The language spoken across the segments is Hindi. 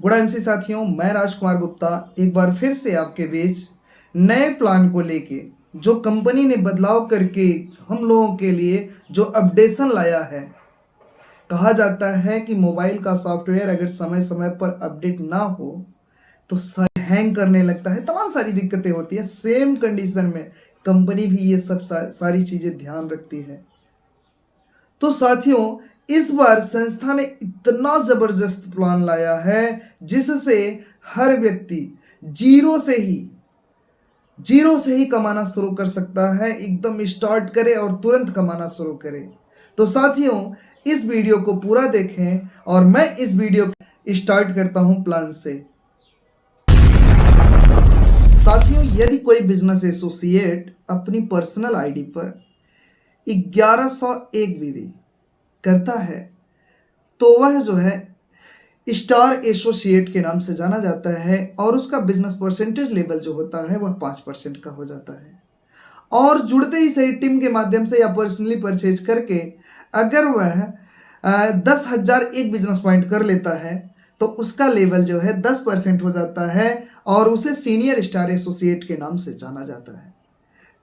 गुड एमसी साथियों, मैं राजकुमार गुप्ता एक बार फिर से आपके बीच नए प्लान को लेके जो कंपनी ने बदलाव करके हम लोगों के लिए जो अपडेशन लाया है। कहा जाता है कि मोबाइल का सॉफ्टवेयर अगर समय समय पर अपडेट ना हो तो हैंग करने लगता है, तमाम सारी दिक्कतें होती है। सेम कंडीशन में कंपनी भी ये सब सारी चीज़ें ध्यान रखती है। तो साथियों, इस बार संस्था ने इतना जबरदस्त प्लान लाया है जिससे हर व्यक्ति जीरो से ही कमाना शुरू कर सकता है। एकदम स्टार्ट करे और तुरंत कमाना शुरू करे। तो साथियों, इस वीडियो को पूरा देखें और मैं इस वीडियो स्टार्ट करता हूं प्लान से। साथियों, यदि कोई बिजनेस एसोसिएट अपनी पर्सनल आईडी पर 1101 बीवी करता है तो वह जो है स्टार एसोसिएट के नाम से जाना जाता है और उसका बिजनेस परसेंटेज लेवल जो होता है वह 5% का हो जाता है। और जुड़ते ही सही टीम के माध्यम से या पर्सनली परचेज करके अगर वह 10,000 एक बिजनेस पॉइंट कर लेता है तो उसका लेवल जो है 10% हो जाता है और उसे सीनियर स्टार एसोसिएट के नाम से जाना जाता है।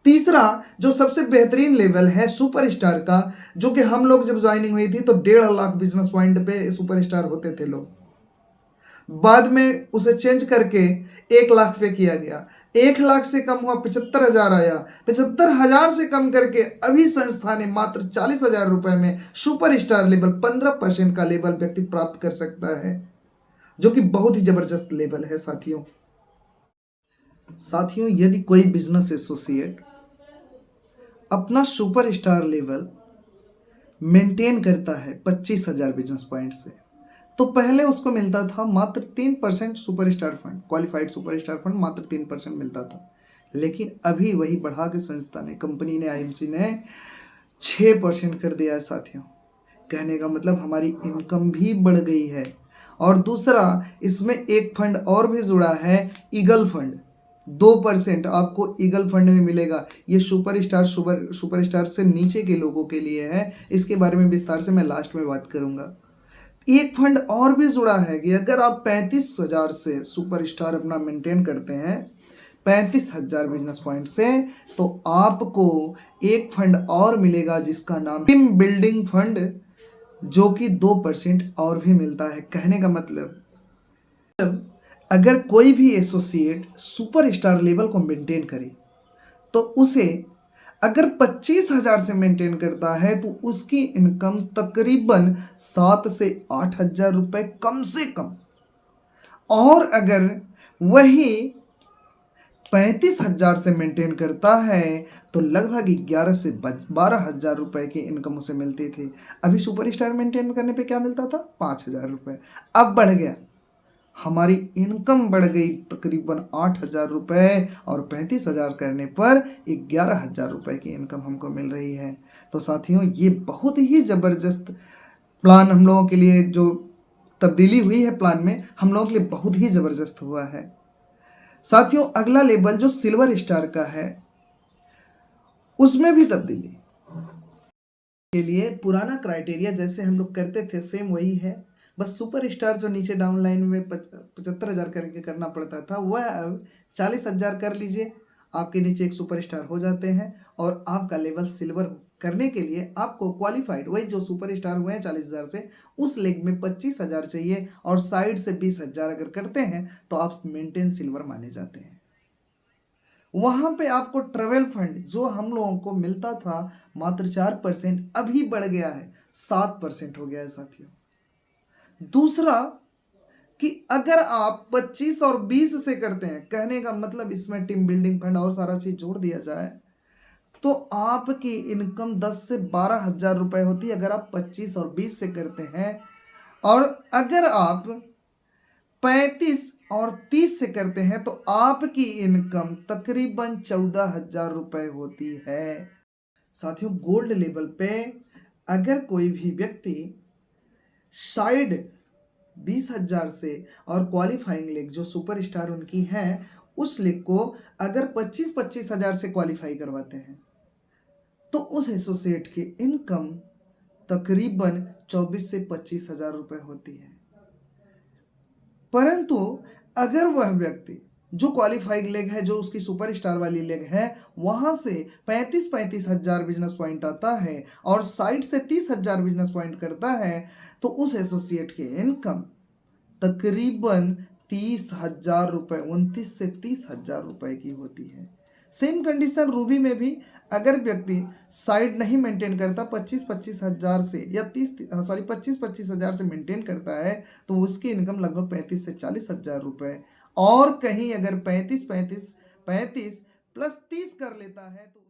तीसरा जो सबसे बेहतरीन लेवल है सुपरस्टार का, जो कि हम लोग जब ज्वाइनिंग हुई थी तो 1.5 लाख बिजनेस पॉइंट पे सुपरस्टार होते थे लोग। बाद में उसे चेंज करके 1 लाख पे किया गया। 1 लाख से कम हुआ 75,000 आया। 75,000 से कम करके अभी संस्था ने मात्र 40,000 रुपए में सुपरस्टार लेवल 15% का लेवल व्यक्ति प्राप्त कर सकता है, जो कि बहुत ही जबरदस्त लेवल है। साथियों, यदि कोई बिजनेस एसोसिएट अपना सुपरस्टार लेवल मेंटेन करता है 25,000 बिजनेस पॉइंट से, तो पहले उसको मिलता था मात्र 3% superstar fund, qualified superstar fund मात्र 3% मिलता था। लेकिन अभी वही बढ़ा के संस्था ने, कंपनी ने, आईएमसी ने 6% कर दिया है। साथियों, कहने का मतलब हमारी इनकम भी बढ़ गई है। और दूसरा, इसमें एक फंड और भी जुड़ा है, ईगल फंड। 2% आपको ईगल फंड में मिलेगा। ये सुपरस्टार से नीचे के लोगों के लिए है। इसके बारे में विस्तार से मैं लास्ट में बात करूंगा। एक फंड और भी जुड़ा है कि अगर आप 35,000 से सुपरस्टार अपना मेंटेन करते हैं, 35,000 बिजनेस पॉइंट से, तो आपको एक फंड और मिलेगा जिसका नाम टीम बिल्डिंग फंड, जो कि 2% और भी मिलता है। कहने का मतलब अगर कोई भी एसोसिएट सुपरस्टार लेवल को मेंटेन करे तो उसे अगर 25,000 से मेंटेन करता है तो उसकी इनकम तकरीबन 7 से 8,000 रुपए कम से कम। और अगर वही 35,000 से मेंटेन करता है तो लगभग 11 से 12,000 रुपए की इनकम उसे मिलती थी। अभी सुपरस्टार मेंटेन करने पे क्या मिलता था? 5,000 रुपए। अब बढ़ गया, हमारी इनकम बढ़ गई तकरीबन 8,000 रुपए और 35,000 करने पर 11,000 रुपए की इनकम हमको मिल रही है। तो साथियों, ये बहुत ही ज़बरदस्त प्लान हम लोगों के लिए, जो तब्दीली हुई है प्लान में, हम लोगों के लिए बहुत ही ज़बरदस्त हुआ है। साथियों, अगला लेवल जो सिल्वर स्टार का है, उसमें भी तब्दीली के लिए पुराना क्राइटेरिया जैसे हम लोग करते थे सेम वही है। बस सुपर स्टार जो नीचे डाउन लाइन में 75,000 करके करना पड़ता था, वह अब 40,000 कर लीजिए, आपके नीचे एक सुपर स्टार हो जाते हैं। और आपका लेवल सिल्वर करने के लिए आपको क्वालिफाइड, वही जो सुपर स्टार हुए हैं 40,000 से, उस लेग में 25,000 चाहिए और साइड से 20,000 अगर करते हैं तो आप मेंटेन सिल्वर माने जाते हैं। वहां पे आपको ट्रेवल फंड जो हम लोगों को मिलता था मात्र 4%, अभी बढ़ गया है 7% हो गया है। साथियों, दूसरा कि अगर आप 25 और 20 से करते हैं, कहने का मतलब इसमें टीम बिल्डिंग फंड और सारा चीज जोड़ दिया जाए तो आपकी इनकम 10 से 12,000 रुपए होती है अगर आप 25 और 20 से करते हैं। और अगर आप 35 और 30 से करते हैं तो आपकी इनकम तकरीबन 14,000 रुपए होती है। साथियों, गोल्ड लेवल पे अगर कोई भी व्यक्ति साइड 20,000 से और क्वालिफाइंग लेग जो सुपर स्टार उनकी है, उस लेग को अगर 25,000 से क्वालिफाई करवाते हैं तो उस एसोसिएट की इनकम तकरीबन 24 से 25,000 रुपए होती है। परंतु अगर वह व्यक्ति जो क्वालिफाइड लेग है, जो उसकी सुपरस्टार वाली लेग है, वहां से 35-35 हजार बिजनेस पॉइंट आता है और साइड से 30,000 बिजनेस पॉइंट करता है, तो उस एसोसिएट की इनकम तकरीबन 30,000 रुपए, 29 से 30,000 रुपए की होती है। सेम कंडीशन रूबी में भी अगर व्यक्ति साइड नहीं मेंटेन करता, 25-25 हजार से या 25-25 हजार से मेंटेन करता है, तो उसकी इनकम लगभग 35 से 40,000 रुपए, और कहीं अगर 35 प्लस 30 कर लेता है तो